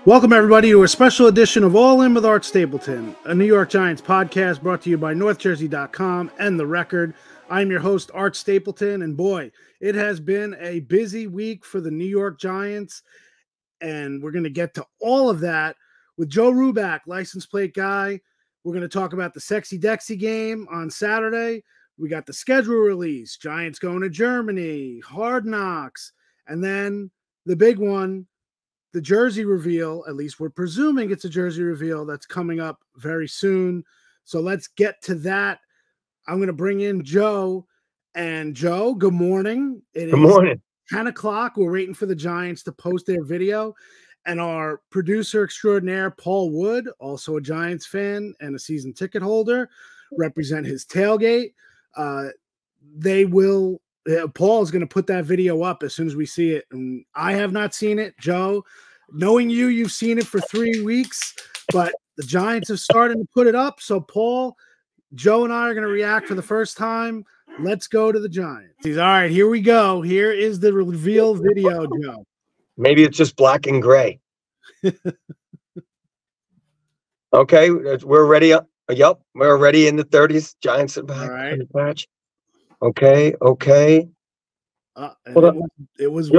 Welcome, everybody, to a special edition of All In with Art Stapleton, a New York Giants podcast brought to you by NorthJersey.com and The Record. I'm your host, Art Stapleton, and boy, it has been a busy week for the New York Giants, and we're going to get to all of that with Joe Ruback, license plate guy. We're going to talk about the Sexy Dexy game on Saturday. We got the schedule release, Giants going to Germany, Hard Knocks, and then the big one, the jersey reveal. At least we're presuming it's a jersey reveal that's coming up very soon. So let's get to that. I'm going to bring in Joe. And Joe, good morning. Good morning. 10 o'clock. We're waiting for the Giants to post their video. And our producer extraordinaire, Paul Wood, also a Giants fan and a season ticket holder, represent his tailgate. Paul is going to put that video up as soon as we see it. And I have not seen it. Joe, knowing you, you've seen it for 3 weeks, but the Giants have started to put it up. So, Paul, Joe and I are going to react for the first time. Let's go to the Giants. All right, here we go. Here is the reveal video, Joe. Maybe it's just black and gray. Okay, we're ready. Yep, we're already in the 30s. Giants are back. All right. Patch. Okay. It was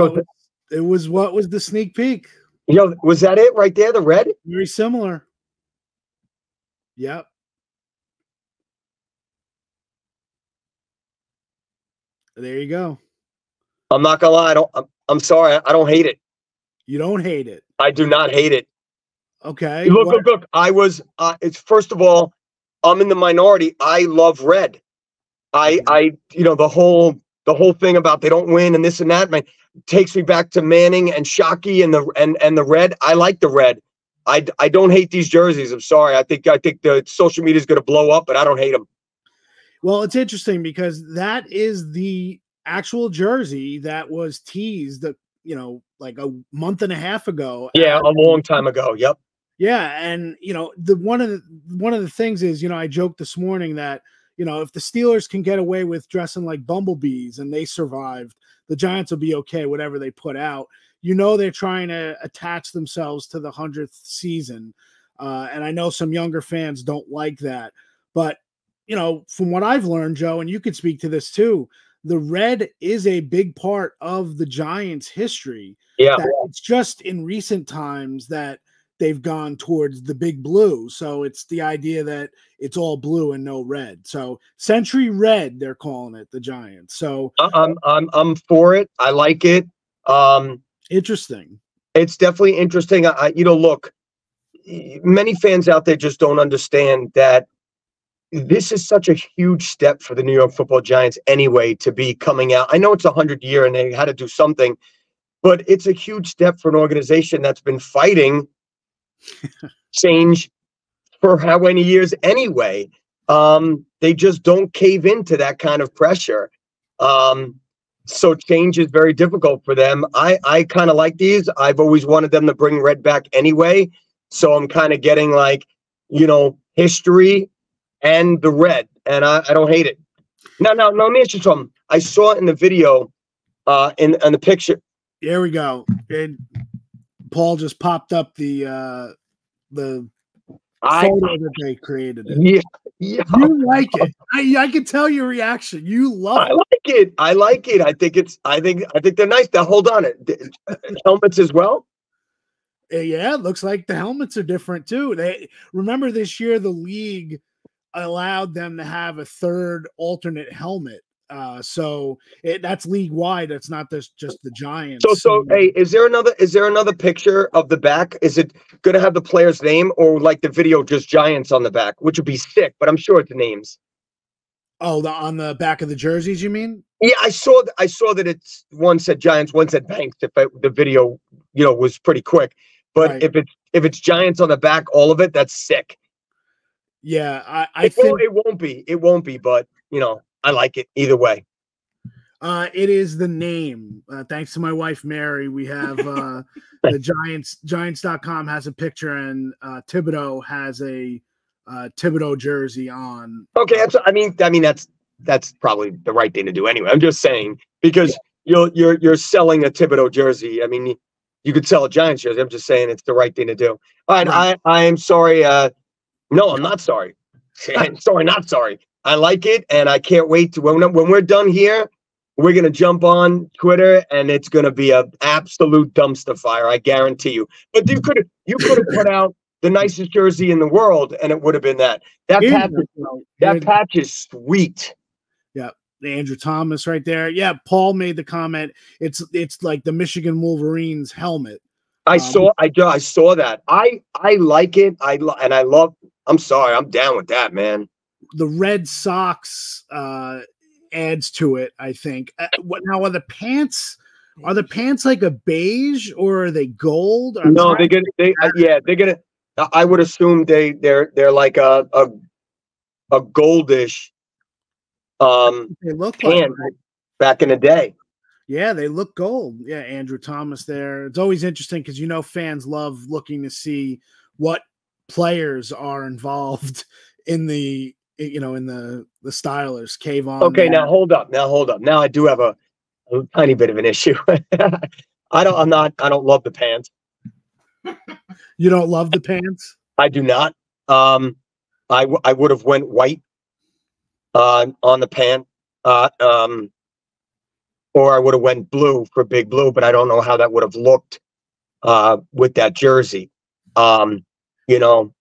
what was the sneak peek. Yo, was that it right there? The red? Very similar. Yep. There you go. I'm not gonna lie. I'm sorry. I don't hate it. You don't hate it. I do not hate it. Okay. Look. It's first of all, I'm in the minority. I love red. The whole thing about they don't win and this and that, man, takes me back to Manning and Shockey and the red. I like the red. I don't hate these jerseys. I'm sorry. I think the social media is going to blow up, but I don't hate them. Well, it's interesting because that is the actual jersey that was teased, like a month and a half ago. Yeah, a long time ago. Yep. Yeah, and one of the things is, I joked this morning that, if the Steelers can get away with dressing like bumblebees and they survived, the Giants will be okay, whatever they put out. They're trying to attach themselves to the 100th season. And I know some younger fans don't like that. But, from what I've learned, Joe, and you could speak to this too, the red is a big part of the Giants' history. Yeah. It's just in recent times that they've gone towards the big blue. So it's the idea that it's all blue and no red. So Century Red, they're calling it, the Giants. So I'm for it. I like it. Interesting. It's definitely interesting. Look, many fans out there just don't understand that this is such a huge step for the New York Football Giants anyway, to be coming out. I know it's 100 year and they had to do something, but it's a huge step for an organization that's been fighting change for how many years anyway. They just don't cave into that kind of pressure. So change is very difficult for them. I kind of like these. I've always wanted them to bring red back anyway. So I'm kind of getting history and the red, and I don't hate it. Now, let me ask you something. I saw it in the video, in the picture. There we go. And Paul just popped up the photo that they created. Yeah. You like it. I can tell your reaction. You love it. I like it. I think they're nice. Now hold on. Helmets as well. Yeah, it looks like the helmets are different too. They remember this year the league allowed them to have a third alternate helmet. So that's league wide. It's not just the Giants. So hey, is there another picture of the back? Is it going to have the player's name, or like the video just Giants on the back, which would be sick, but I'm sure it's names. Oh, on the back of the jerseys, you mean? Yeah, I saw that it's one said Giants, one said Banks. The video, was pretty quick, but right. If it's Giants on the back, all of it, that's sick. Yeah, I think it won't be, but I like it either way. It is the name. Thanks to my wife, Mary, we have the Giants.com has a picture, and Thibodeau has a Thibodeau jersey on. Okay, that's probably the right thing to do anyway. I'm just saying, because you're selling a Thibodeau jersey. I mean, you could sell a Giants jersey. I'm just saying it's the right thing to do. All right, Right. I am sorry. No, I'm not sorry. I'm sorry, not sorry. I like it, and I can't wait to when we're done here. We're gonna jump on Twitter, and it's gonna be an absolute dumpster fire. I guarantee you. But you could have put out the nicest jersey in the world, and it would have been that. That patch is sweet. Yeah, the Andrew Thomas right there. Yeah, Paul made the comment. It's like the Michigan Wolverines helmet. I saw that. I like it. I love. I'm sorry. I'm down with that, man. The Red Sox adds to it, I think. What now? Are the pants like a beige or are they gold? No, they're gonna. I would assume they're like a goldish. They look like back in the day. Yeah, they look gold. Yeah, Andrew Thomas there. It's always interesting because fans love looking to see what players are involved in the stylers. Kayvon. Okay, now hold up. Now I do have a tiny bit of an issue. I don't love the pants. You don't love the pants? I do not. I would have went white on the pant. Or I would have went blue for Big Blue, but I don't know how that would have looked with that jersey. I don't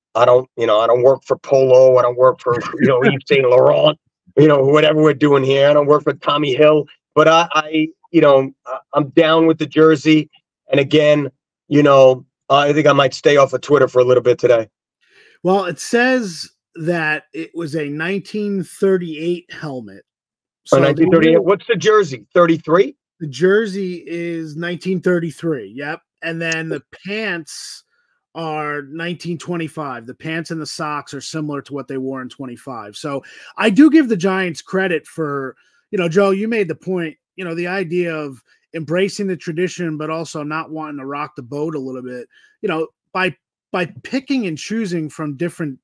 work for Polo. I don't work for Yves Saint Laurent. Whatever we're doing here. I don't work for Tommy Hill. But I'm down with the jersey. And again, I think I might stay off of Twitter for a little bit today. Well, it says that it was a 1938 helmet. So 1938. What's the jersey? 33? The jersey is 1933. Yep. And then the pants are 1925. The pants and the socks are similar to what they wore in 25. So I do give the Giants credit for, Joe, you made the point, the idea of embracing the tradition, but also not wanting to rock the boat a little bit, by picking and choosing from different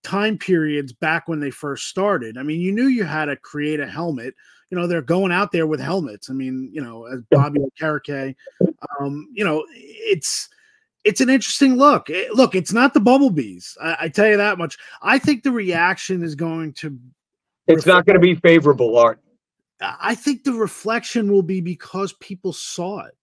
time periods back when they first started. I mean, you knew you had to create a helmet. They're going out there with helmets. I mean, as Bobby Okereke, it's an interesting look. Look, it's not the Bumblebees. I tell you that much. I think the reaction is going to. It's not going to be favorable, Art. I think the reflection will be because people saw it.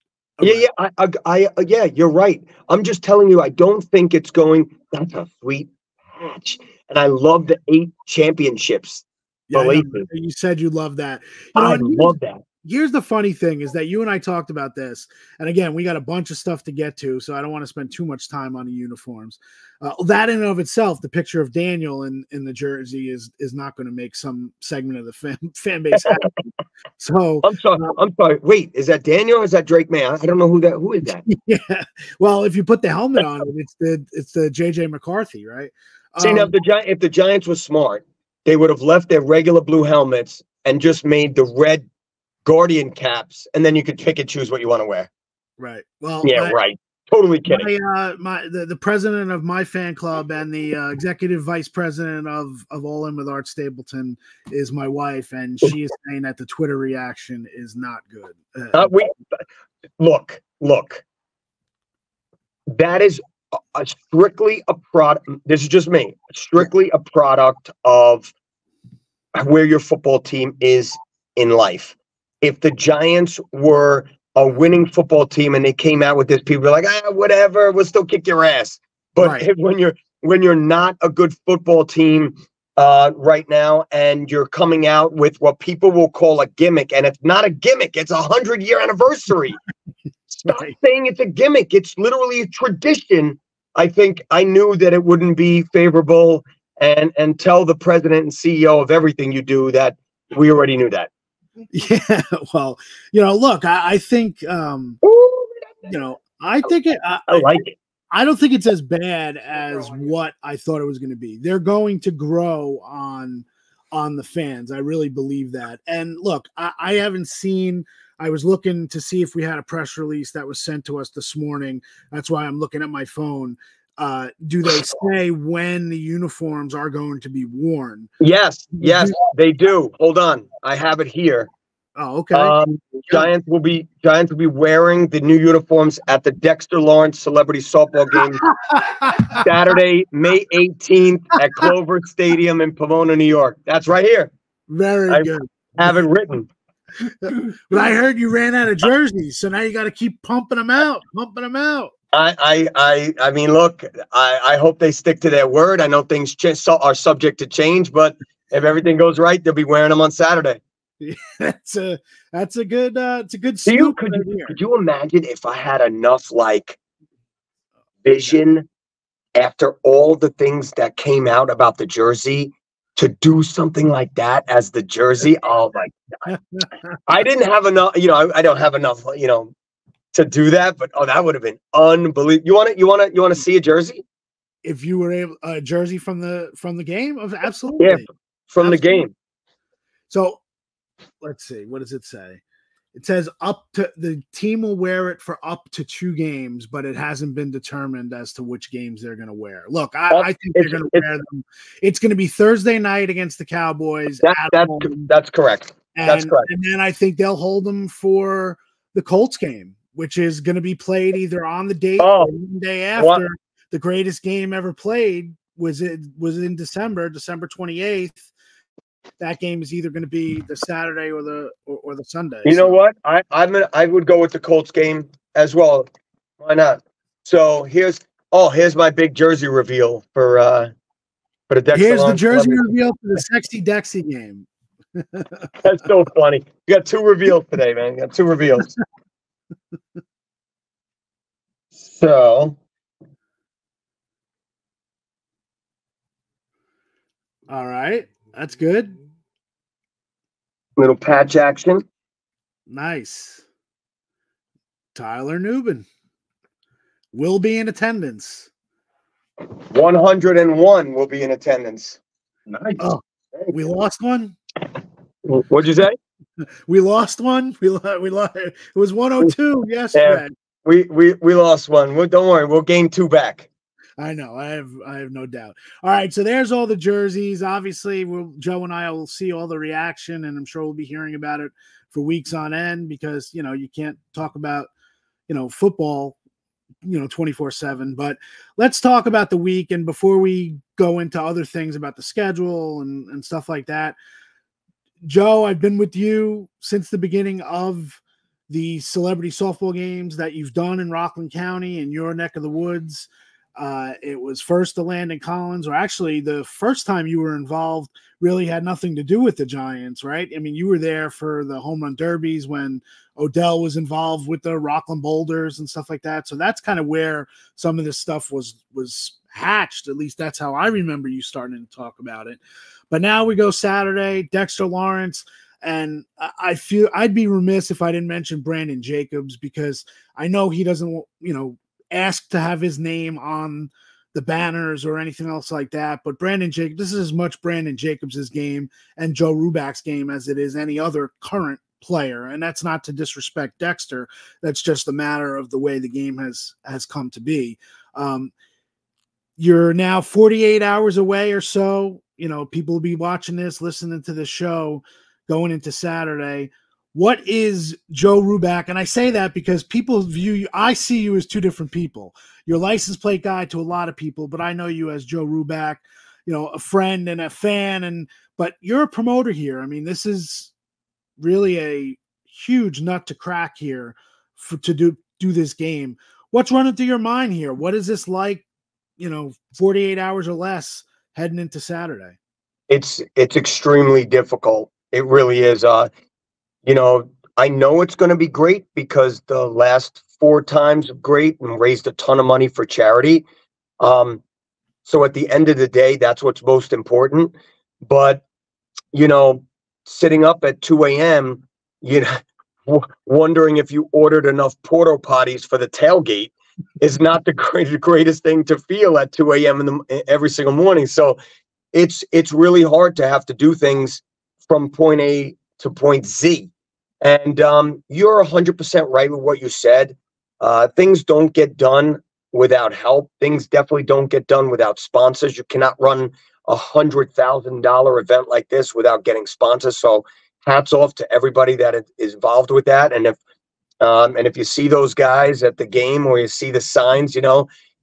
Yeah, you're right. I'm just telling you, I don't think it's going. That's a sweet patch. And I love the 8 championships. Yeah, you said you love that. I love that. Here's the funny thing is that you and I talked about this. And again, we got a bunch of stuff to get to, so I don't want to spend too much time on the uniforms. That in and of itself, the picture of Daniel in the jersey is not going to make some segment of the fan base happy. So I'm sorry. Wait, is that Daniel or is that Drake May? I don't know who is that? Yeah. Well, if you put the helmet on it, it's the JJ McCarthy, right? See, now if the Giants were smart, they would have left their regular blue helmets and just made the red Guardian caps, and then you could pick and choose what you want to wear. Right. Well, yeah, right. Totally kidding. The president of my fan club and the executive vice president of All In with Art Stapleton is my wife, and she is saying that the Twitter reaction is not good. Look. That is strictly a product. This is just me. Strictly a product of where your football team is in life. If the Giants were a winning football team and they came out with this, people are like, whatever, we'll still kick your ass. But when you're not a good football team right now, and you're coming out with what people will call a gimmick, and it's not a gimmick, it's 100-year anniversary. Stop saying it's a gimmick. It's literally a tradition. I think I knew that it wouldn't be favorable, and tell the president and CEO of everything you do that we already knew that. Yeah, well, look, I think, I think I like it. I don't think it's as bad as what I thought it was going to be. They're going to grow on the fans. I really believe that. And look, I haven't seen. I was looking to see if we had a press release that was sent to us this morning. That's why I'm looking at my phone. Do they say when the uniforms are going to be worn? Yes, they do. Hold on. I have it here. Oh, okay. Giants will be wearing the new uniforms at the Dexter Lawrence Celebrity Softball Game Saturday, May 18th at Clover Stadium in Pomona, New York. That's right here. Very good. Have it written. But I heard you ran out of jerseys, so now you got to keep pumping them out. I mean, look, I hope they stick to their word. I know things are subject to change, but if everything goes right, they'll be wearing them on Saturday. That's a good it's a good scoop. Could you imagine if I had enough vision after all the things that came out about the jersey to do something like that as the jersey? Oh my God. I didn't have enough, I don't have enough, to do that, but that would have been unbelievable. You want to see a jersey? If you were able a jersey from the game? Absolutely. Yeah, from the game. So let's see. What does it say? It says the team will wear it for up to 2 games, but it hasn't been determined as to which games they're going to wear. Look, I think they're going to wear them. It's going to be Thursday night against the Cowboys. That's correct. That's correct. And then I think they'll hold them for the Colts game, which is going to be played either on the date or the day after. What? The greatest game ever played was in December 28th. That game is either going to be the Saturday or the Sunday. You know what? I would go with the Colts game as well. Why not? So here's my big jersey reveal for the Dexter. Here's the jersey reveal for the sexy Dexy game. That's so funny. You got 2 reveals today, man. You got 2 reveals. So, all right. That's good. Little patch action. Nice. Tyler Newbin will be in attendance. 101 will be in attendance. Nice. Oh, we lost one? What'd you say? We lost one. We lost. It was 102 yesterday. Yeah, we lost one. Don't worry. We'll gain 2 back. I know. I have no doubt. All right, so there's all the jerseys. Obviously, Joe and I will see all the reaction, and I'm sure we'll be hearing about it for weeks on end because you can't talk about football 24/7. But let's talk about the week, and before we go into other things about the schedule and stuff like that, Joe, I've been with you since the beginning of the celebrity softball games that you've done in Rockland County in your neck of the woods. It was first to Landon Collins, or actually the first time you were involved really had nothing to do with the Giants, right? I mean, you were there for the home run derbies when Odell was involved with the Rockland Boulders and stuff like that. So that's kind of where some of this stuff was hatched. At least that's how I remember you starting to talk about it. But now we go Saturday, Dexter Lawrence. And I feel I'd be remiss if I didn't mention Brandon Jacobs, because I know he doesn't, ask to have his name on the banners or anything else like that. But Brandon Jacobs, this is as much Brandon Jacobs' game and Joe Ruback's game as it is any other current player. And that's not to disrespect Dexter. That's just a matter of the way the game has come to be. You're now 48 hours away or so. People will be watching this, listening to the show going into Saturday. What is Joe Ruback? And I say that because people view you, I see you as 2 different people. You're a license plate guy to a lot of people, but I know you as Joe Ruback, a friend and a fan. But you're a promoter here. I mean, this is really a huge nut to crack here to do this game. What's running through your mind here? What is this like, 48 hours or less heading into Saturday? It's extremely difficult. It really is. I know it's going to be great because the last 4 times are great and raised a ton of money for charity. So at the end of the day, that's what's most important. But, sitting up at 2 a.m., wondering if you ordered enough porta potties for the tailgate is not the greatest thing to feel at 2 a.m. every single morning. So it's really hard to have to do things from point A to point Z. And you're 100% right with what you said. Things don't get done without help. Things definitely don't get done without sponsors. You cannot run $100,000 event like this without getting sponsors. So hats off to everybody that is involved with that. And if you see those guys at the game or you see the signs,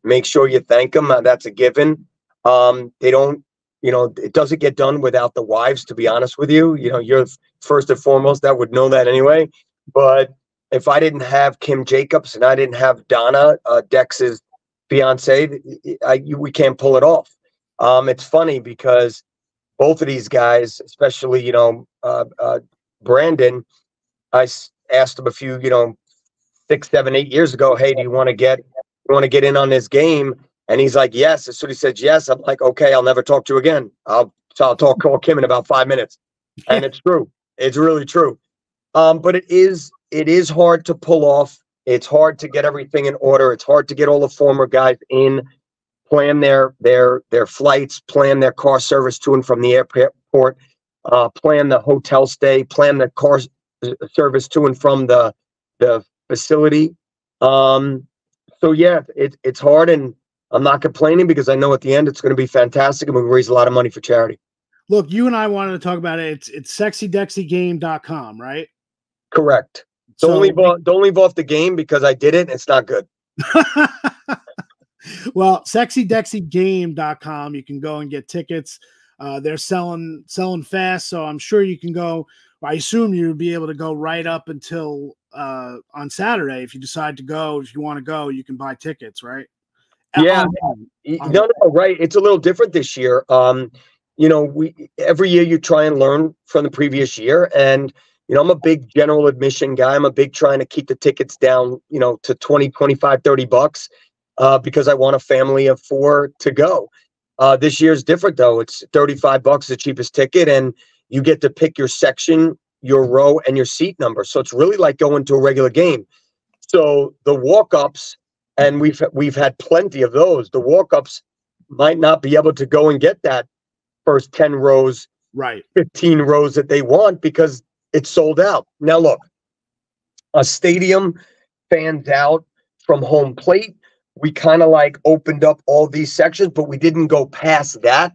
make sure you thank them. That's a given. They don't, it doesn't get done without the wives, to be honest with you. You're first and foremost that would know that anyway. But if I didn't have Kim Jacobs and I didn't have Donna, Dex's fiance, we can't pull it off. It's funny because both of these guys, especially, Brandon, I asked him a few, 6, 7, 8 years ago, hey, do you want to get in on this game? And he's like, yes. As soon as he said yes, I'm like, okay, I'll never talk to you again. I'll call Kim in about 5 minutes. And it's true. It's really true. But it is hard to pull off. It's hard to get everything in order. It's hard to get all the former guys in, plan their flights, plan their car service to and from the airport, plan the hotel stay, plan the car service to and from the facility. So yeah, it's hard, and I'm not complaining because I know at the end it's going to be fantastic and we raise a lot of money for charity. Look, you and I wanted to talk about it. It's sexydexygame.com, right? Correct. Don't leave off the game because I did it and it's not good. Well, sexydexygame.com, you can go and get tickets. They're selling fast, so I'm sure you can go. I assume you'll be able to go right up until on Saturday. If you decide to go, if you want to go, you can buy tickets, right? Yeah. No, right. It's a little different this year. Every year you try and learn from the previous year. And, I'm a big general admission guy. I'm a big trying to keep the tickets down, to 20, 25, $30, because I want a family of 4 to go. This year's different though. It's $35, the cheapest ticket, and you get to pick your section, your row, and your seat number. So it's really like going to a regular game. So the walk-ups, and we've had plenty of those. The walk-ups might not be able to go and get that first 10 rows, right, 15 rows that they want because it's sold out. Now look, a stadium fans out from home plate. We kind of like opened up all these sections, but we didn't go past that.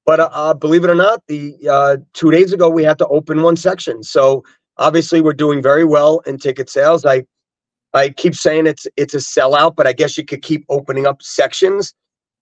But believe it or not, the 2 days ago we had to open one section. So obviously we're doing very well in ticket sales. I keep saying it's a sellout, but I guess you could keep opening up sections.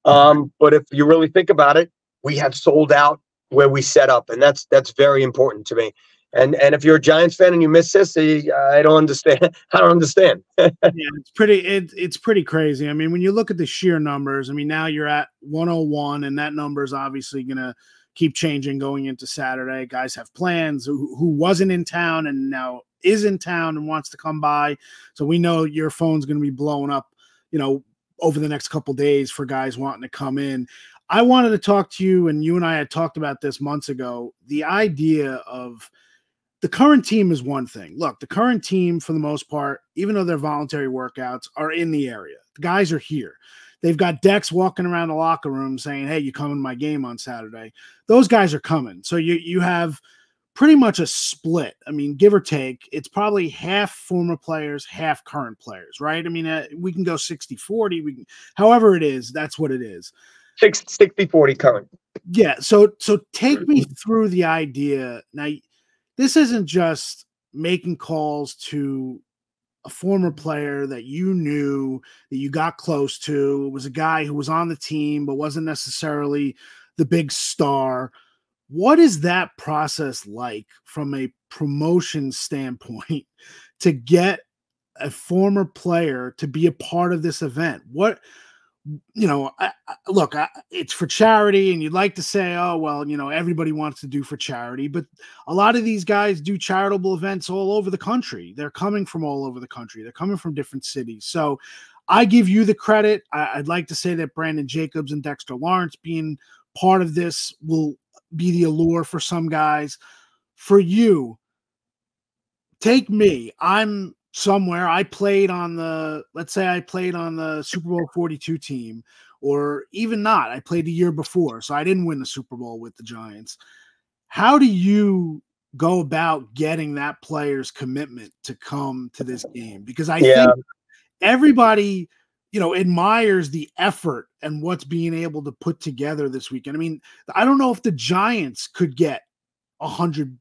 But if you really think about it, we have sold out where we set up, and that's very important to me. And if you're a Giants fan and you miss this, I don't understand. I don't understand. Yeah, it's pretty crazy. I mean, when you look at the sheer numbers, I mean, now you're at 101, and that number is obviously going to keep changing going into Saturday. Guys have plans who wasn't in town and now is in town and wants to come by. So we know your phone's going to be blowing up, over the next couple days for guys wanting to come in. I wanted to talk to you, and you and I had talked about this months ago. The idea of the current team is one thing. Look, the current team, for the most part, even though they're voluntary workouts, are in the area. The guys are here. They've got Dex walking around the locker room saying, hey, you come in my game on Saturday. Those guys are coming. So you have pretty much a split. I mean, give or take, it's probably half former players, half current players, right? I mean, we can go 60-40. However it is, that's what it is. 60-40 current. Yeah. So take me through the idea. Now, this isn't just making calls to a former player that you knew, that you got close to. It was a guy who was on the team but wasn't necessarily the big star. What is that process like from a promotion standpoint to get a former player to be a part of this event? It's for charity, and you'd like to say, oh, well, everybody wants to do for charity, but a lot of these guys do charitable events all over the country. They're coming from all over the country. They're coming from different cities. So I give you the credit. I'd like to say that Brandon Jacobs and Dexter Lawrence being part of this will be the allure for some guys. For you, take me. I'm somewhere. I played on the Super Bowl 42 team, or even not. I played the year before, so I didn't win the Super Bowl with the Giants. How do you go about getting that player's commitment to come to this game? Because I think everybody, admires the effort and what's being able to put together this weekend. I mean, I don't know if the Giants could get 100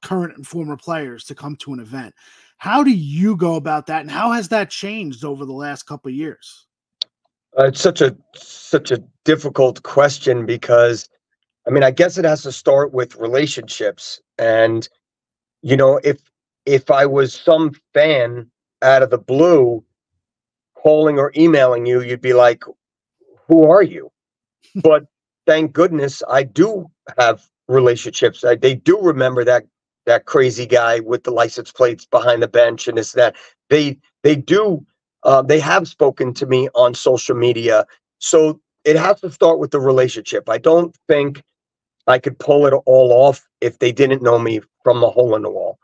current and former players to come to an event. How do you go about that, and how has that changed over the last couple of years? It's such a difficult question because, I mean, I guess it has to start with relationships. And, you know, if I was some fan out of the blue calling or emailing you, you'd be like, who are you? But thank goodness I do have relationships. They do remember that crazy guy with the license plates behind the bench and this, that. They do. They have spoken to me on social media. So it has to start with the relationship. I don't think I could pull it all off if they didn't know me from a hole in the wall.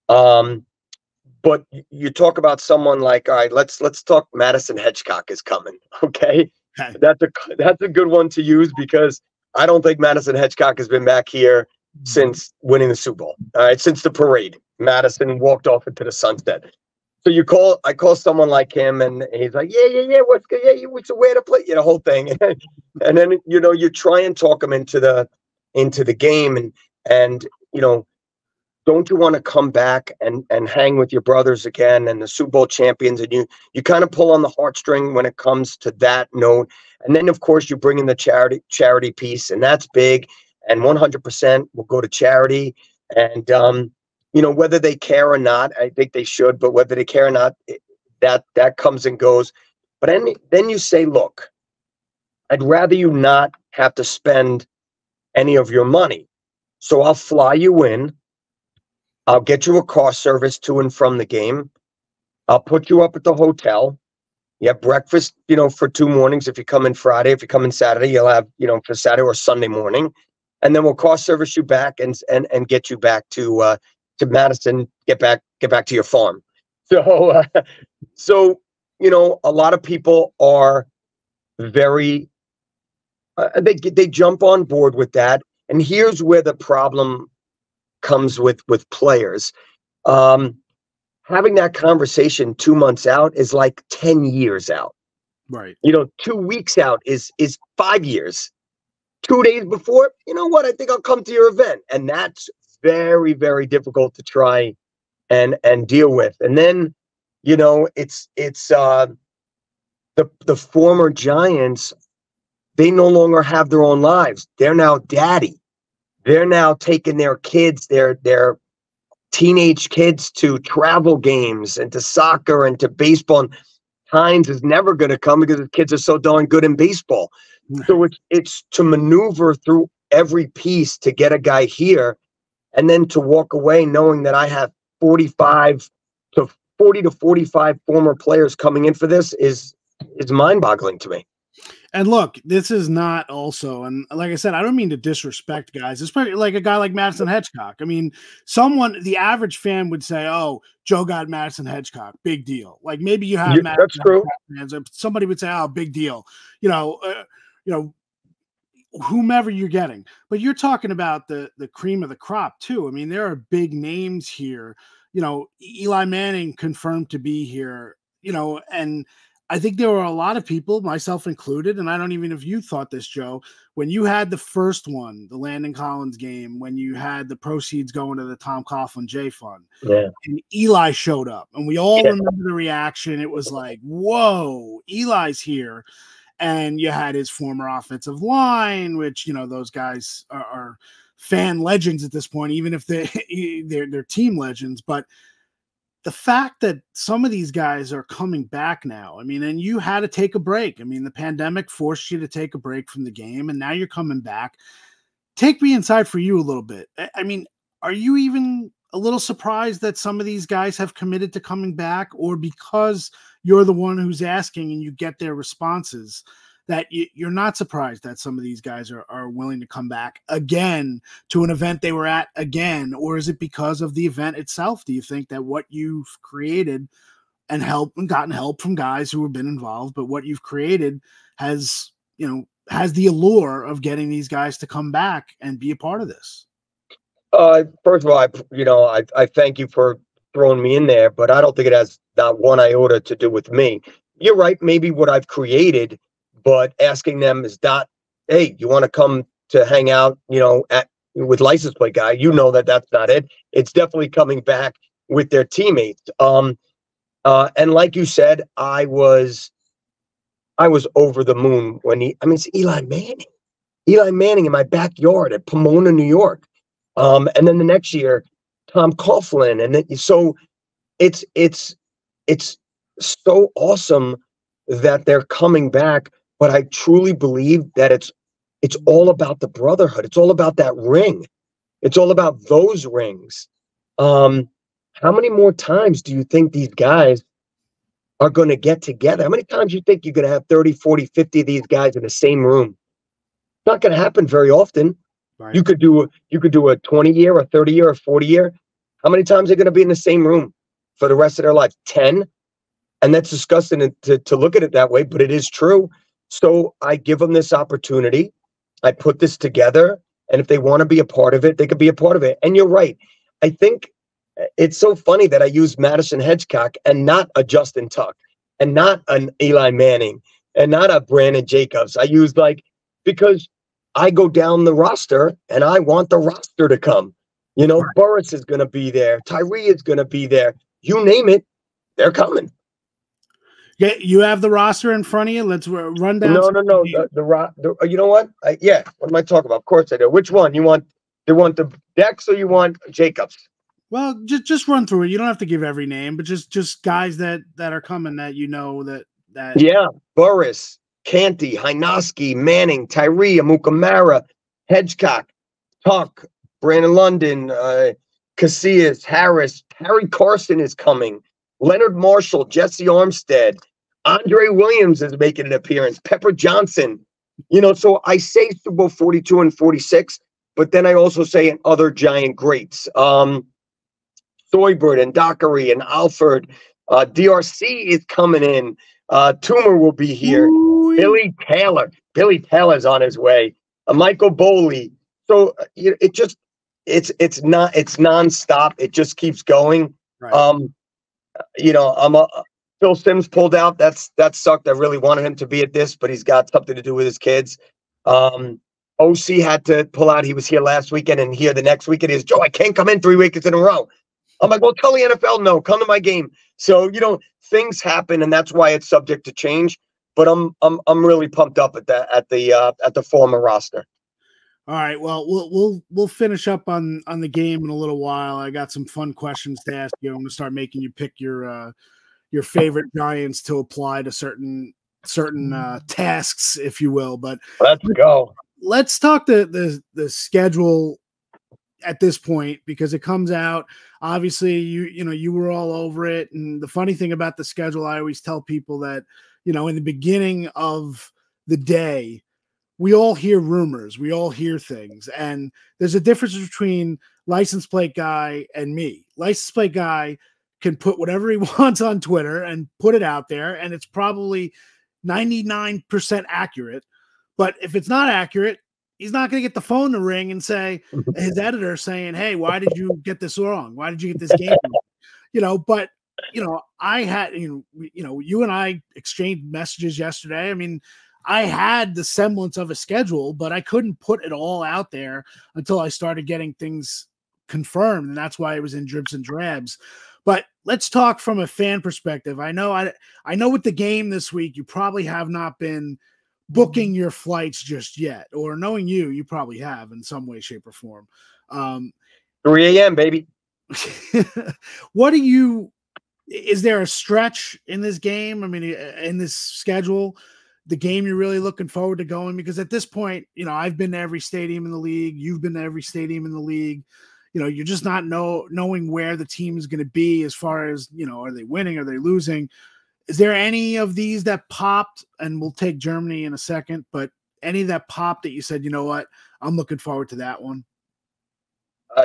But you talk about someone like, all right, let's talk. Madison Hedgecock is coming. Okay. That's a good one to use because I don't think Madison Hedgecock has been back here since winning the Super Bowl. All right, since the parade, Madison walked off into the sunset. So I call someone like him, and he's like, yeah, what's good? Yeah, what's the way to play? You know, the whole thing, and then you try and talk him into the game, and don't you want to come back and hang with your brothers again and the Super Bowl champions? And you kind of pull on the heartstring when it comes to that note. And then, of course, you bring in the charity piece, and that's big. And 100% will go to charity. And, whether they care or not, I think they should. But whether they care or not, that comes and goes. But then you say, look, I'd rather you not have to spend any of your money. So I'll fly you in. I'll get you a car service to and from the game. I'll put you up at the hotel. You have breakfast, for 2 mornings. If you come in Friday, if you come in Saturday, you'll have, for Saturday or Sunday morning. And then we'll car service you back and get you back to Madison, get back to your farm. So, a lot of people are very, they jump on board with that. And here's where the problem comes with players. Having that conversation 2 months out is like 10 years out. Right. 2 weeks out is 5 years. 2 days before, you know what? I think I'll come to your event. And that's very, very difficult to try and deal with. And then, it's the former Giants, they no longer have their own lives. They're now daddy. They're now taking their kids, their teenage kids, to travel games and to soccer and to baseball. And Hines is never going to come because his kids are so darn good in baseball. So it's to maneuver through every piece to get a guy here, and then to walk away knowing that I have 40 to 45 former players coming in for this is mind-boggling to me. And look, this is not also, and like I said, I don't mean to disrespect guys, especially like a guy like Madison Hedgecock. I mean, the average fan would say, oh, Joe got Madison Hedgecock, big deal. Like maybe you have Madison that's true. Fans, somebody would say, oh, big deal. Whomever you're getting. But you're talking about the cream of the crop too. I mean, there are big names here. Eli Manning confirmed to be here, and I think there were a lot of people, myself included, and I don't even know if you thought this, Joe, when you had the first one, the Landon Collins game, when you had the proceeds going to the Tom Coughlin J Fund, and Eli showed up, and we all remember the reaction. It was like, whoa, Eli's here. And you had his former offensive line, which, those guys are fan legends at this point, even if they're team legends. But the fact that some of these guys are coming back now, I mean, and you had to take a break. I mean, the pandemic forced you to take a break from the game, and now you're coming back. Take me inside for you a little bit. I mean, are you even a little surprised that some of these guys have committed to coming back, or because you're the one who's asking and you get their responses, that you're not surprised that some of these guys are willing to come back again to an event they were at again? Or is it because of the event itself? Do you think that what you've created and gotten help from guys who have been involved, but what you've created has the allure of getting these guys to come back and be a part of this? First of all, I thank you for throwing me in there, but I don't think it has not one iota to do with me. You're right, maybe what I've created, but asking them is not, hey, you want to come to hang out, at with license plate guy. You know that that's not it. It's definitely coming back with their teammates. And like you said, I was over the moon when it's Eli Manning. Eli Manning in my backyard at Pomona, New York. And then the next year, Tom Coughlin. And then, so it's so awesome that they're coming back. But I truly believe that it's all about the brotherhood. It's all about that ring. It's all about those rings. How many more times do you think these guys are going to get together? How many times do you think you're going to have 30, 40, 50 of these guys in the same room? It's not going to happen very often. Right. You could do a 20-year, a 30-year, a 40-year. How many times are they going to be in the same room for the rest of their life? 10. And that's disgusting to look at it that way, but it is true. So I give them this opportunity. I put this together, and if they want to be a part of it, they could be a part of it. And you're right. I think it's so funny that I use Madison Hedgecock and not a Justin Tuck and not an Eli Manning and not a Brandon Jacobs. I use because I go down the roster and I want the roster to come. You know, right. Burris is going to be there. Tyree is going to be there. You name it, they're coming. Yeah, you have the roster in front of you. Let's run down. No. The you know what? What am I talking about? Of course I do. Which one? You want the Dex or you want Jacobs? Well, just run through it. You don't have to give every name, but just guys that are coming that you know that. Yeah, Burris, Canty, Hynoski, Manning, Tyree, Amukamara, Hedgecock, Tuck, Brandon London, Casillas, Harris, Harry Carson is coming. Leonard Marshall, Jesse Armstead, Andre Williams is making an appearance. Pepper Johnson. You know, so I say Super Bowl 42 and 46, but then I also say in other giant greats. Soybert and Dockery and Alford. DRC is coming in. Toomer will be here. Ooh. Billy Taylor's on his way. Michael Boley. So it's nonstop. It just keeps going. Right. Phil Simms pulled out. That sucked. I really wanted him to be at this, but he's got something to do with his kids. OC had to pull out. He was here last weekend and here the next weekend. Joe, I can't come in 3 weekends in a row. I'm like, well, tell the NFL no, come to my game. So things happen, and that's why it's subject to change. But I'm really pumped up at the former roster. All right, well, we'll finish up on the game in a little while. I got some fun questions to ask you. I'm going to start making you pick your favorite Giants to apply to certain tasks, if you will. But let's go. Let's talk the schedule at this point, because it comes out. Obviously, you were all over it. And the funny thing about the schedule, I always tell people that, in the beginning of the day, we all hear rumors, we all hear things. And there's a difference between license plate guy and me. License plate guy can put whatever he wants on Twitter and put it out there, and it's probably 99% accurate. But if it's not accurate, he's not going to get the phone to ring and say, his editor saying, hey, why did you get this wrong? Why did you get this game wrong? But I had, you and I exchanged messages yesterday. I mean, I had the semblance of a schedule, but I couldn't put it all out there until I started getting things confirmed. And that's why it was in dribs and drabs. But let's talk from a fan perspective. I know with the game this week, you probably have not been booking your flights just yet, or knowing you probably have in some way, shape, or form. 3 a.m., baby. Is there a stretch in this game? I mean, in this schedule, the game you're really looking forward to going? Because at this point, I've been to every stadium in the league. You've been to every stadium in the league. You're just not knowing where the team is going to be as far as, are they winning? Are they losing? Is there any of these that popped? And we'll take Germany in a second, but any that popped that you said, you know what, I'm looking forward to that one?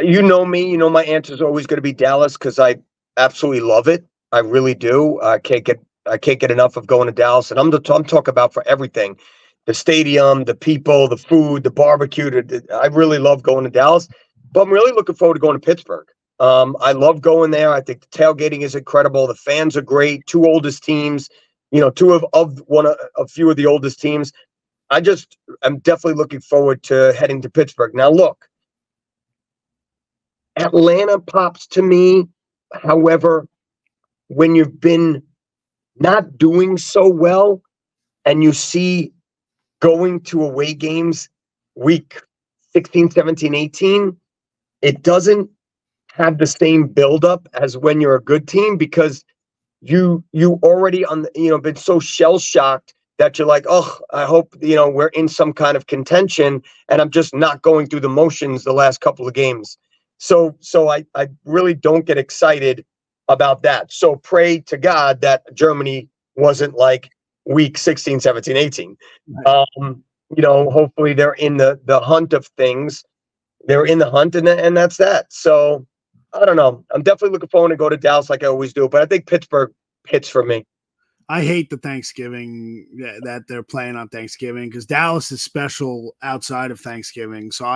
You know me. My answer is always going to be Dallas, because I absolutely love it. I really do. I can't get enough of going to Dallas, and I'm talking about for everything: the stadium, the people, the food, the barbecue. I really love going to Dallas, but I'm really looking forward to going to Pittsburgh. I love going there. I think the tailgating is incredible. The fans are great. Two oldest teams, two of a few of the oldest teams. I'm definitely looking forward to heading to Pittsburgh. Now, look, Atlanta pops to me. However, when you've been not doing so well and you see going to away games week 16, 17, 18, it doesn't have the same buildup as when you're a good team, because you already been so shell shocked that you're like, oh, I hope we're in some kind of contention, and I'm just not going through the motions the last couple of games. So I really don't get excited about that. So pray to God that Germany wasn't like week 16, 17, 18. Right. Hopefully they're in the hunt of things. They're in the hunt, and that's that. So I don't know. I'm definitely looking forward to go to Dallas like I always do, but I think Pittsburgh hits for me. I hate the Thanksgiving that they're playing on Thanksgiving, because Dallas is special outside of Thanksgiving. So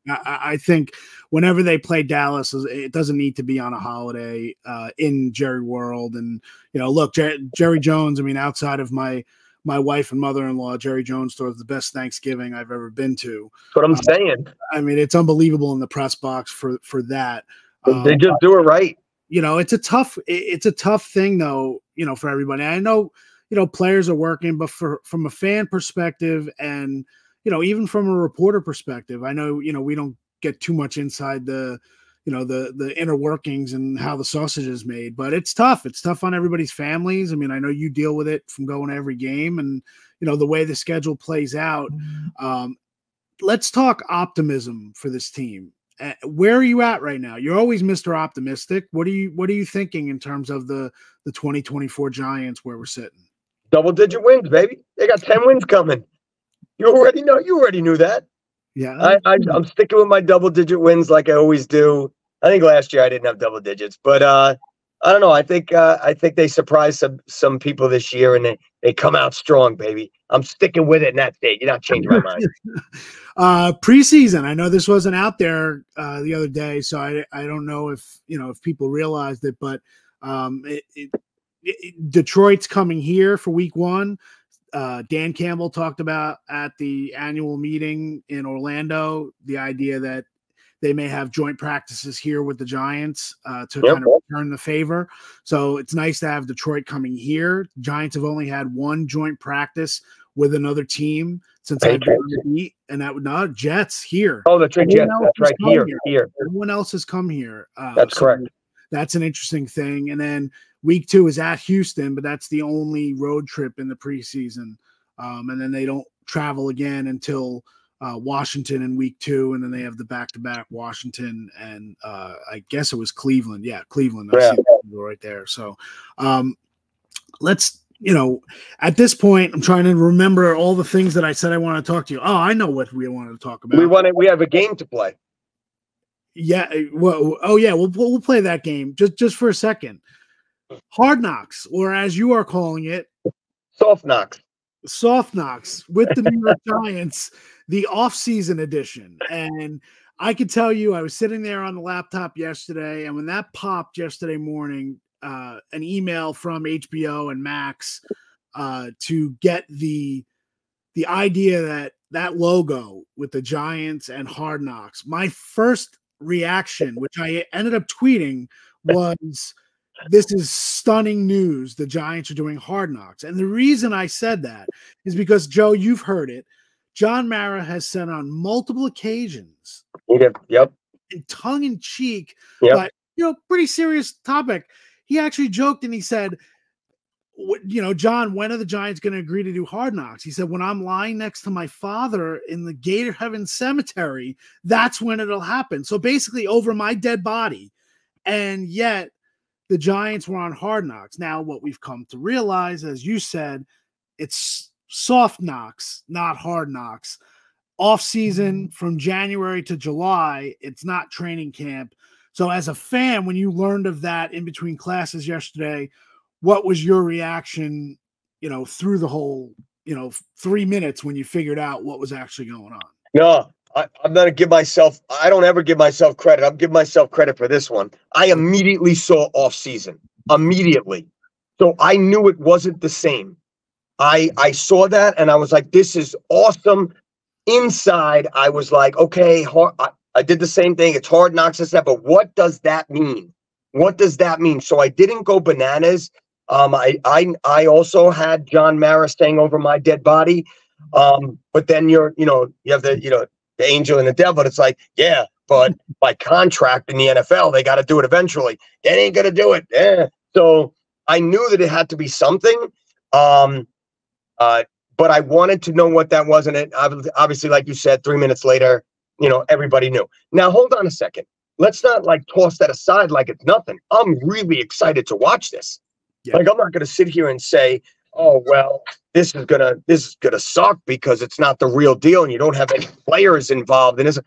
I think whenever they play Dallas, it doesn't need to be on a holiday in Jerry World. And, look, Jerry Jones, I mean, outside of my wife and mother-in-law, Jerry Jones throws the best Thanksgiving I've ever been to. That's what I'm saying. I mean, it's unbelievable in the press box for that. They just do it right. It's a tough thing though, for everybody. I know, players are working, but from a fan perspective and, even from a reporter perspective, I know, we don't get too much inside the inner workings and how the sausage is made, but it's tough. It's tough on everybody's families. I mean, I know you deal with it from going to every game and, the way the schedule plays out. Let's talk optimism for this team. Where are you at right now? You're always Mr. Optimistic. What are you thinking in terms of the 2024 Giants, where we're sitting? Double-digit wins, baby. They got 10 wins coming. You already knew that. Yeah. I'm sticking with my double-digit wins like I always do. I think last year I didn't have double digits, but I don't know. I think they surprised some people this year, and they come out strong, baby. I'm sticking with it in that state. You're not changing my mind. Preseason, I know this wasn't out there the other day, so I don't know if people realized it, but Detroit's coming here for week 1. Dan Campbell talked about at the annual meeting in Orlando the idea that they may have joint practices here with the Giants to kind of return the favor. So it's nice to have Detroit coming here. Giants have only had one joint practice with another team since I've been on the beat, and that would not Jets here. Oh, the Jets. That's right. Here. Everyone else has come here. That's correct. That's an interesting thing. And then week 2 is at Houston, but that's the only road trip in the preseason. And then they don't travel again until Washington in week 2, and then they have the back-to-back Washington and I guess it was Cleveland. Yeah, Cleveland. I see that right there. So let's, at this point, I'm trying to remember all the things that I said I want to talk to you. Oh, I know what we wanted to talk about. We have a game to play. Yeah. Well, we'll play that game just for a second. Hard Knocks, or as you are calling it, Soft Knocks with the New York Giants, the off-season edition. And I could tell you, I was sitting there on the laptop yesterday, and when that popped yesterday morning, an email from HBO and Max to get the idea that logo with the Giants and Hard Knocks, my first reaction, which I ended up tweeting, was this is stunning news. The Giants are doing Hard Knocks. And the reason I said that is because, Joe, you've heard it. John Mara has said on multiple occasions, yep, in tongue-in-cheek, yep, but, pretty serious topic. He actually joked and he said, John, when are the Giants going to agree to do Hard Knocks? He said, when I'm lying next to my father in the Gator Heaven Cemetery, that's when it'll happen. So basically over my dead body. And yet the Giants were on Hard Knocks. Now, what we've come to realize, as you said, it's Soft Knocks, not Hard Knocks. Off season from January to July, it's not training camp. So as a fan, when you learned of that in between classes yesterday, what was your reaction, through the whole, 3 minutes when you figured out what was actually going on? No, I'm going to give myself – I don't ever give myself credit. I'm giving myself credit for this one. I immediately saw off-season. Immediately. So I knew it wasn't the same. I saw that, and I was like, this is awesome. Inside, I was like, okay, I did the same thing. It's Hard Knocks and stuff, but what does that mean? What does that mean? So I didn't go bananas. I also had John Mara staying over my dead body. But then you have the angel and the devil. It's like, yeah, but by contract in the NFL, they got to do it eventually. They ain't gonna do it. So I knew that it had to be something. But I wanted to know what that was, and it obviously, like you said, 3 minutes later, everybody knew. Now hold on a second. Let's not like toss that aside like it's nothing. I'm really excited to watch this. Yeah. Like I'm not gonna sit here and say, oh well, this is gonna suck because it's not the real deal and you don't have any players involved in this.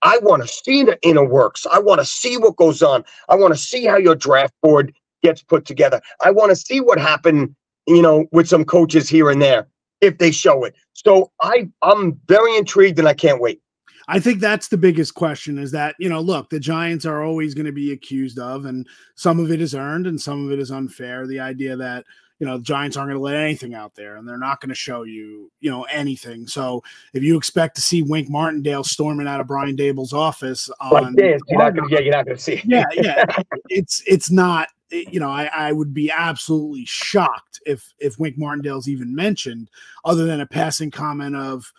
I want to see the inner works. I want to see what goes on. I want to see how your draft board gets put together. I want to see what happened, with some coaches here and there if they show it. So I'm very intrigued and I can't wait. I think that's the biggest question is that, look, the Giants are always going to be accused of, and some of it is earned and some of it is unfair. The idea that, the Giants aren't going to let anything out there and they're not going to show you, anything. So if you expect to see Wink Martindale storming out of Brian Dable's office on this, you're not going to see it. Yeah. It's not, I would be absolutely shocked if Wink Martindale's even mentioned other than a passing comment of,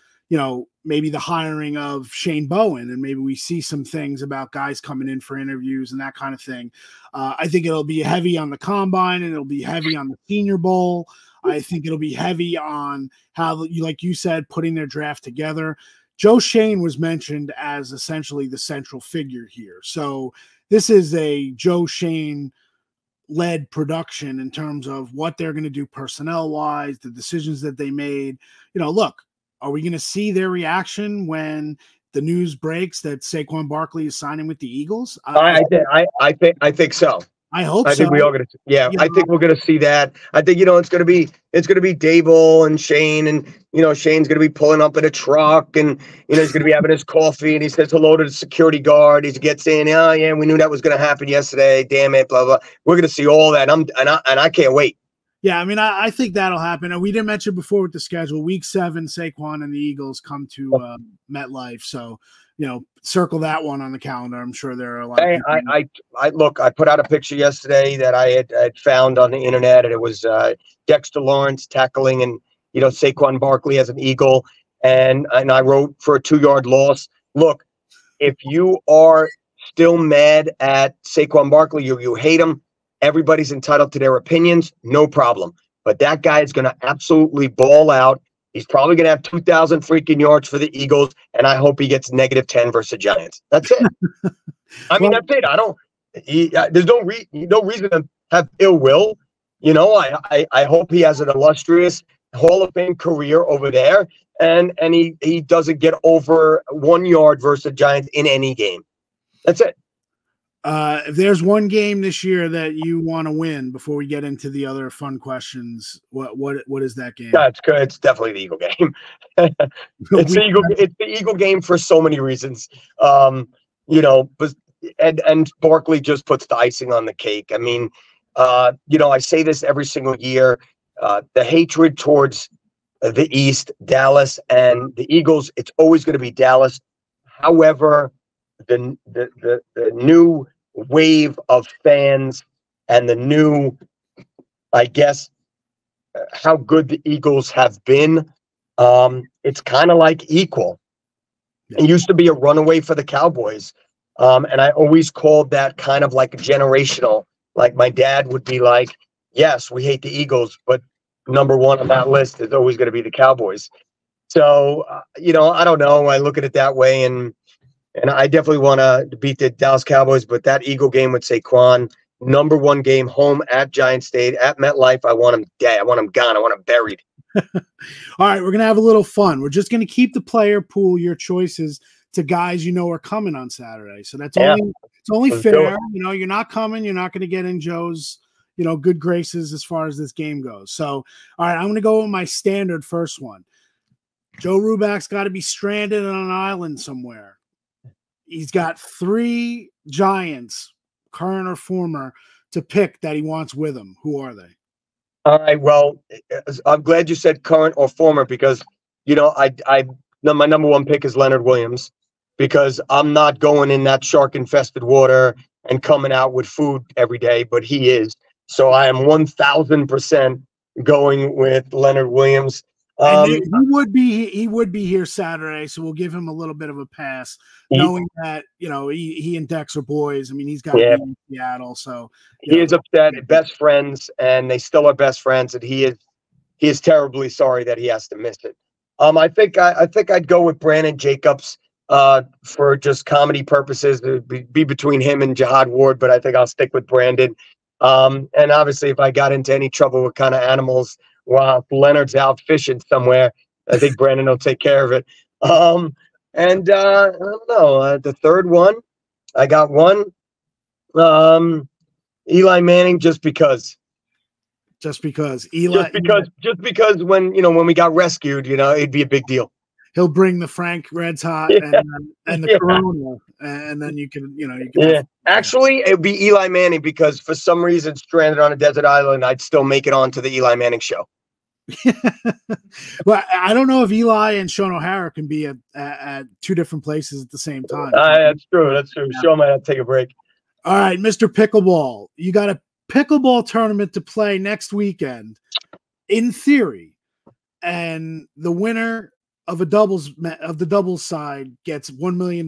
maybe the hiring of Shane Bowen, and maybe we see some things about guys coming in for interviews and that kind of thing. I think it'll be heavy on the combine and it'll be heavy on the Senior Bowl. I think it'll be heavy on how, like you said, putting their draft together. Joe Shane was mentioned as essentially the central figure here. So this is a Joe Shane led production in terms of what they're going to do personnel wise, the decisions that they made. Look, are we going to see their reaction when the news breaks that Saquon Barkley is signing with the Eagles? I think so. I hope so. I think we are going to. Yeah, I think we're going to see that. I think it's going to be Dable and Shane, and Shane's going to be pulling up in a truck, and he's going to be having his coffee, and he says hello to the security guard. He gets in. Oh yeah, we knew that was going to happen yesterday. Damn it, blah blah. We're going to see all that. And I can't wait. Yeah, I mean, I think that'll happen. And we didn't mention before with the schedule, Week 7, Saquon and the Eagles come to MetLife. So, circle that one on the calendar. I'm sure there are a lot of people. I put out a picture yesterday that I had found on the internet, and it was Dexter Lawrence tackling and, Saquon Barkley as an Eagle. And I wrote for a 2-yard loss. Look, if you are still mad at Saquon Barkley, you hate him, everybody's entitled to their opinions, no problem. But that guy is going to absolutely ball out. He's probably going to have 2,000 freaking yards for the Eagles, and I hope he gets -10 versus the Giants. That's it. I mean, that's it. There's no reason to have ill will. I hope he has an illustrious Hall of Fame career over there, and he doesn't get over 1 yard versus the Giants in any game. That's it. If there's one game this year that you want to win before we get into the other fun questions, what is that game? That's good. It's definitely the Eagle game. It's the Eagle game for so many reasons. But Barkley just puts the icing on the cake. I mean, I say this every single year. The hatred towards the East, Dallas, and the Eagles, it's always going to be Dallas. However, the new wave of fans and the new, I guess, how good the Eagles have been, it's kind of like equal. It used to be a runaway for the Cowboys, and I always called that kind of like generational. Like my dad would be like, yes, we hate the Eagles, but number one on that list is always going to be the Cowboys. So, I don't know. I look at it that way, and I definitely want to beat the Dallas Cowboys, but that Eagle game with Saquon, number 1 game, home at Giant State, at MetLife, I want him dead. I want him gone. I want him buried. All right, we're going to have a little fun. We're just going to keep the player pool, your choices, to guys are coming on Saturday. So it's only fair. You're not coming. You're not going to get in Joe's, good graces as far as this game goes. So, all right, I'm going to go with my standard first one. Joe Ruback's got to be stranded on an island somewhere. He's got 3 Giants, current or former, to pick that he wants with him. Who are they? All right. Well, I'm glad you said current or former because, my number 1 pick is Leonard Williams. because I'm not going in that shark-infested water and coming out with food every day, but he is. So I am 1,000% going with Leonard Williams. And he would be here Saturday, so we'll give him a little bit of a pass, knowing that he and Dex are boys. I mean, he's got to be in Seattle, so he is upset. Best friends, and they still are best friends, and he is terribly sorry that he has to miss it. I think I'd go with Brandon Jacobs for just comedy purposes. It would be between him and Jihad Ward, but I think I'll stick with Brandon. And obviously, if I got into any trouble with kind of animals while Leonard's out fishing somewhere, I think Brandon will take care of it. And I don't know. The third one, I got one. Eli Manning, just because. Just because when we got rescued, it'd be a big deal. He'll bring the Frank Red's Hot and the Corona, and then you can. Actually, it would be Eli Manning, because for some reason, stranded on a desert island, I'd still make it onto the Eli Manning show. Well, I don't know if Eli and Sean O'Hara can be at two different places at the same time. That's true. Yeah. Sean might have to take a break. All right, Mr. Pickleball, you got a pickleball tournament to play next weekend, in theory, and the winner of the doubles side gets $1 million.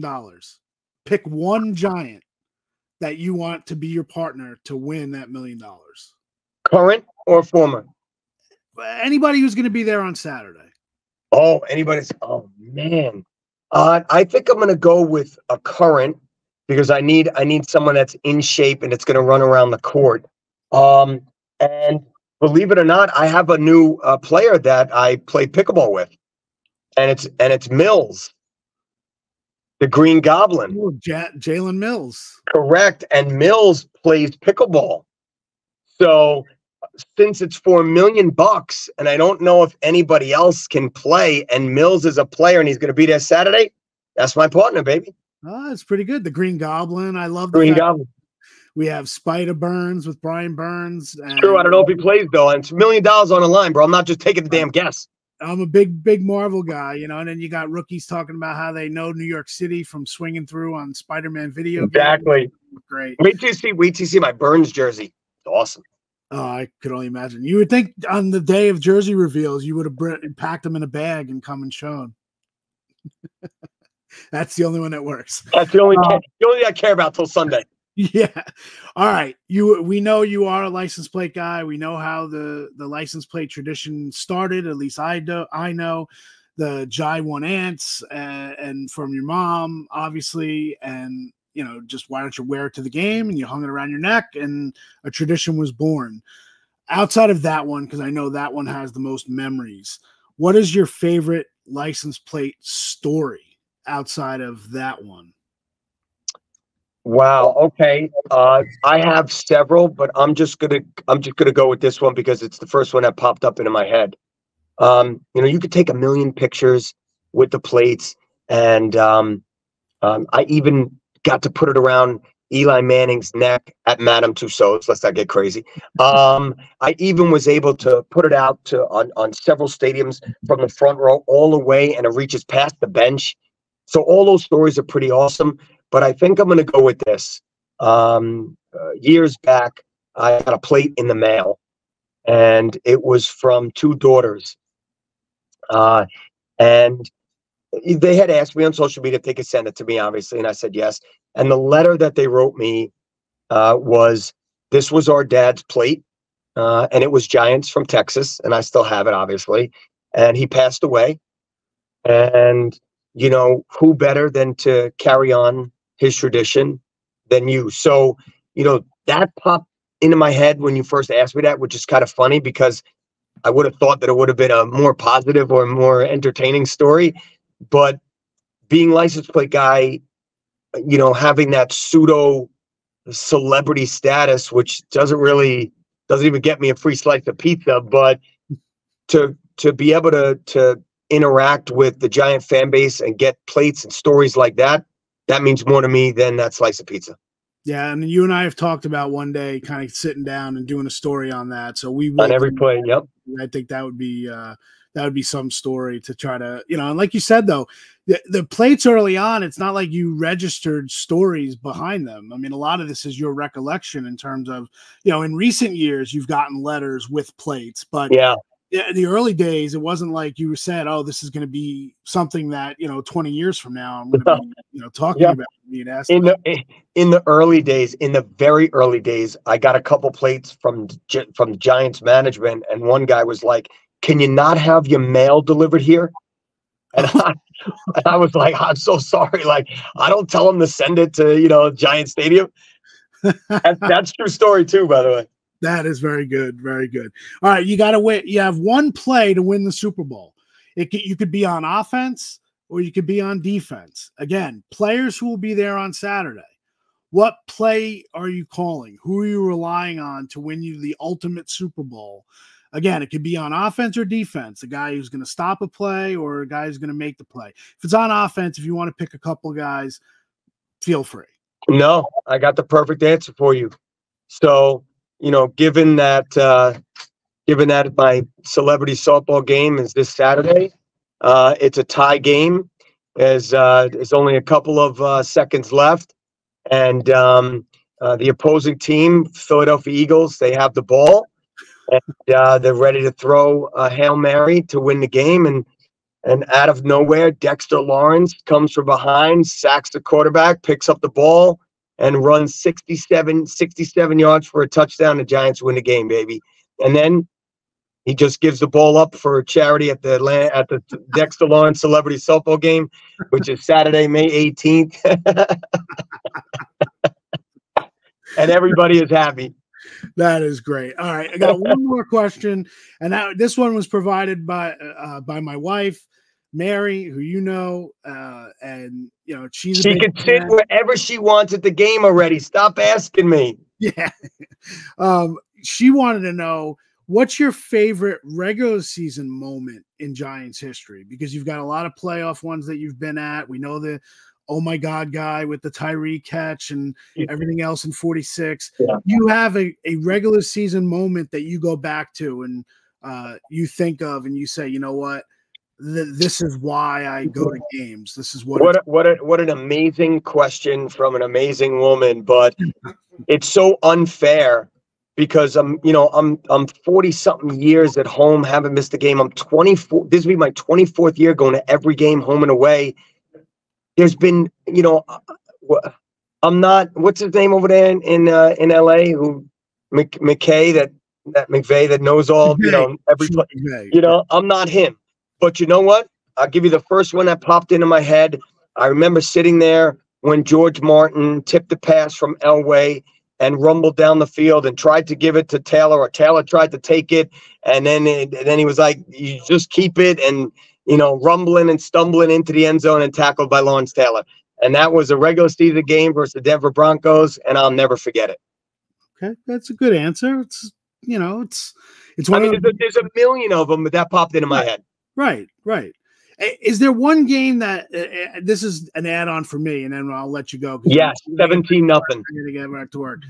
Pick one giant that you want to be your partner to win that $1 million. Current or former? Anybody who's going to be there on Saturday. Oh, man. I think I'm going to go with a current, because I need someone that's in shape and it's going to run around the court. And believe it or not, I have a new player that I play pickleball with, and it's Mills, the Green Goblin. Oh, Jalen Mills. Correct, and Mills plays pickleball. So since it's for $1 million, and I don't know if anybody else can play, and Mills is a player and he's going to be there Saturday, that's my partner, baby. Oh, it's pretty good. The Green Goblin. I love Green Goblin. We have Spider Burns with Brian Burns. It's true. I don't know if he plays, though. And it's $1 million on the line, bro. I'm not just taking the damn guess. I'm a big Marvel guy, and then you got rookies talking about how they know New York City from swinging through on Spider-Man video games. Exactly. Great. Wait till you see my Burns jersey. It's awesome. Oh, I could only imagine. You would think on the day of jersey reveals, you would have packed them in a bag and come and shown. That's the only one that works. That's the only I care about till Sunday. Yeah. All right. We know you are a license plate guy. We know how the license plate tradition started. At least I know the Jai One Ants and from your mom, obviously, and just why don't you wear it to the game, and you hung it around your neck, and a tradition was born. Outside of that one, because I know that one has the most memories, what is your favorite license plate story outside of that one? Wow. Okay. I have several, but I'm just gonna go with this one because it's the first one that popped up into my head. You could take 1 million pictures with the plates, and I even got to put it around Eli Manning's neck at Madame Tussauds. Let's not get crazy. I even was able to put it out on several stadiums from the front row all the way, and it reaches past the bench. So all those stories are pretty awesome. But I think I'm going to go with this. Years back, I got a plate in the mail, and it was from two daughters. And they had asked me on social media if they could send it to me, obviously, and I said yes. And the letter that they wrote me was, this was our dad's plate, and it was Giants from Texas, and I still have it, obviously. And he passed away. And, who better than to carry on his tradition than you? So, that popped into my head when you first asked me that, which is kind of funny because I would have thought that it would have been a more positive or more entertaining story. But being license plate guy, having that pseudo celebrity status, which doesn't even get me a free slice of pizza, but to be able to interact with the Giant fan base and get plates and stories like that means more to me than that slice of pizza. Yeah, and you and I have talked about one day kind of sitting down and doing a story on that. So we will on every play. Yep. I think that would be that would be some story to try to, and like you said, though, the plates early on, it's not like you registered stories behind them. I mean, a lot of this is your recollection in terms of, in recent years, you've gotten letters with plates, but in the early days, it wasn't like you said, oh, this is going to be something that, 20 years from now, I'm going to be, talking about being asked in the early days, in the very early days, I got a couple plates from Giants management, and one guy was like, "Can you not have your mail delivered here?" And I was like, "I'm so sorry. Like, I don't tell them to send it to, Giant Stadium." That's true story too, by the way. That is very good. Very good. All right. You got to wait. You have one play to win the Super Bowl. You could be on offense or you could be on defense. Again, players who will be there on Saturday. What play are you calling? Who are you relying on to win you the ultimate Super Bowl? Again, it could be on offense or defense, a guy who's going to stop a play or a guy who's going to make the play. If it's on offense, if you want to pick a couple guys, feel free. No, I got the perfect answer for you. So, given that my celebrity softball game is this Saturday, it's a tie game. There's only a couple of seconds left, and the opposing team, Philadelphia Eagles, they have the ball, and they're ready to throw a Hail Mary to win the game. And out of nowhere, Dexter Lawrence comes from behind, sacks the quarterback, picks up the ball, and runs 67 yards for a touchdown. The Giants win the game, baby. And then he just gives the ball up for charity at the Dexter Lawrence Celebrity Softball Game, which is Saturday, May 18th. And everybody is happy. That is great. All right, I got one more question, and this one was provided by my wife, Mary, who and she can sit wherever she wants at the game already. Stop asking me. Yeah. She wanted to know, what's your favorite regular season moment in Giants history? Because you've got a lot of playoff ones that you've been at. We know the oh my God guy with the Tyree catch and everything else in 46. Yeah. You have a regular season moment that you go back to and you think of and you say, you know what? This is why I go to games. This is what an amazing question from an amazing woman, but it's so unfair because I'm 40 something years at home, haven't missed a game. I'm 24. This will be my 24th year going to every game home and away. There's been, I'm not, what's his name over there in LA, who McVay that knows all, every play, I'm not him. But you know what? I'll give you the first one that popped into my head. I remember sitting there when George Martin tipped the pass from Elway and rumbled down the field and tried to give it to Taylor, or Taylor tried to take it. And then he was like, you just keep it, and, rumbling and stumbling into the end zone and tackled by Lawrence Taylor. And that was a regular season game versus the Denver Broncos, and I'll never forget it. Okay, that's a good answer. It's it's one. There's a million of them, but that popped into my head. Right. Is there one game that this is an add-on for me, and then I'll let you go? Yes, 17-0. I'm gonna get back to work.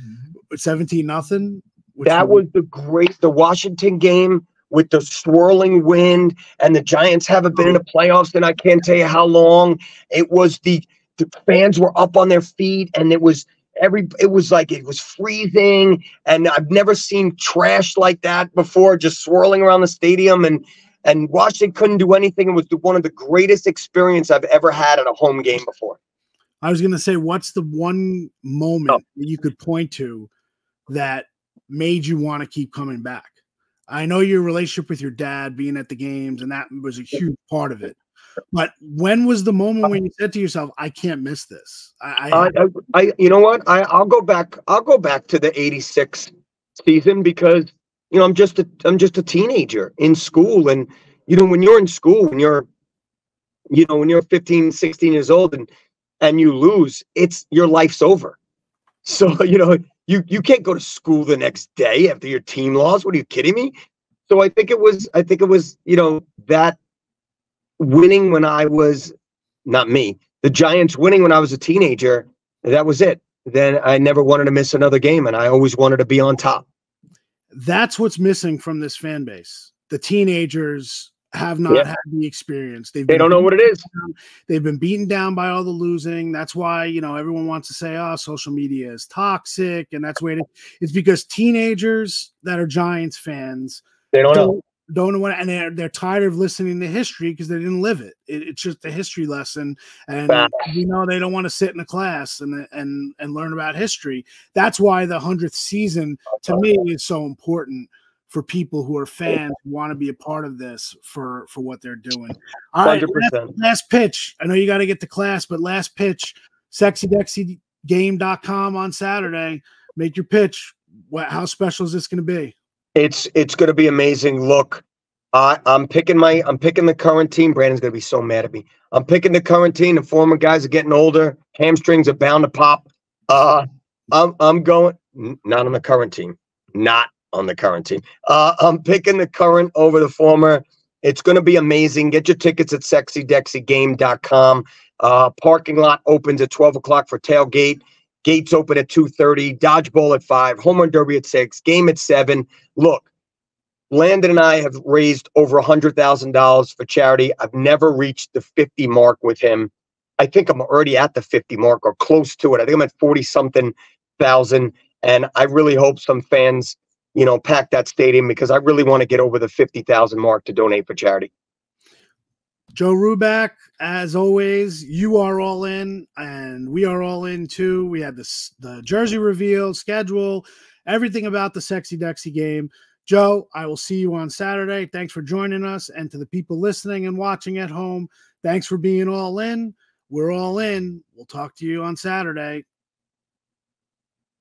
17-0. That was the Washington game with the swirling wind, and the Giants haven't been in the playoffs, and I can't tell you how long. It was the fans were up on their feet, and it was freezing, and I've never seen trash like that before, just swirling around the stadium, and Washington couldn't do anything. It was one of the greatest experiences I've ever had at a home game before. I was going to say, what's the one moment that you could point to that made you want to keep coming back? I know your relationship with your dad, being at the games, and that was a huge part of it. But when was the moment when you said to yourself, "I can't miss this"? You know what? I'll go back to the '86 season because I'm just a teenager in school, and when you're in school, when you're 15, 16 years old, and you lose, your life's over. So you can't go to school the next day after your team lost. What are you kidding me? So I think it was that winning when I was not me, the Giants winning when I was a teenager. That was it. Then I never wanted to miss another game, and I always wanted to be on top. That's what's missing from this fan base. The teenagers have not had the experience. They don't know what it is. They've been beaten down by all the losing. That's why, everyone wants to say, oh, social media is toxic. And that's why it's because teenagers that are Giants fans, they don't know what, and they're tired of listening to history because they didn't live it. It's just a history lesson, and they don't want to sit in a class and learn about history. That's why the 100th season to me is so important for people who are fans who want to be a part of this for what they're doing. All right, last pitch. I know you got to get to class, but last pitch, sexydexygame.com on Saturday. Make your pitch. How special is this going to be? It's going to be amazing. Look, I'm picking the current team. Brandon's going to be so mad at me. I'm picking the current team. The former guys are getting older. Hamstrings are bound to pop. I'm going not on the current team. Not on the current team. I'm picking the current over the former. It's going to be amazing. Get your tickets at sexydexygame.com. Parking lot opens at 12 o'clock for tailgate. Gates open at 2:30. Dodgeball at 5. Home run derby at 6. Game at 7. Look, Landon and I have raised over $100,000 for charity. I've never reached the 50 mark with him. I think I'm already at the 50 mark or close to it. I think I'm at 40-something thousand. And I really hope some fans pack that stadium because I really want to get over the 50,000 mark to donate for charity. Joe Ruback, as always, you are all in, and we are all in too. We had the jersey reveal, schedule, everything about the Sexy Dexy game. Joe, I will see you on Saturday. Thanks for joining us, and to the people listening and watching at home, thanks for being all in. We're all in. We'll talk to you on Saturday.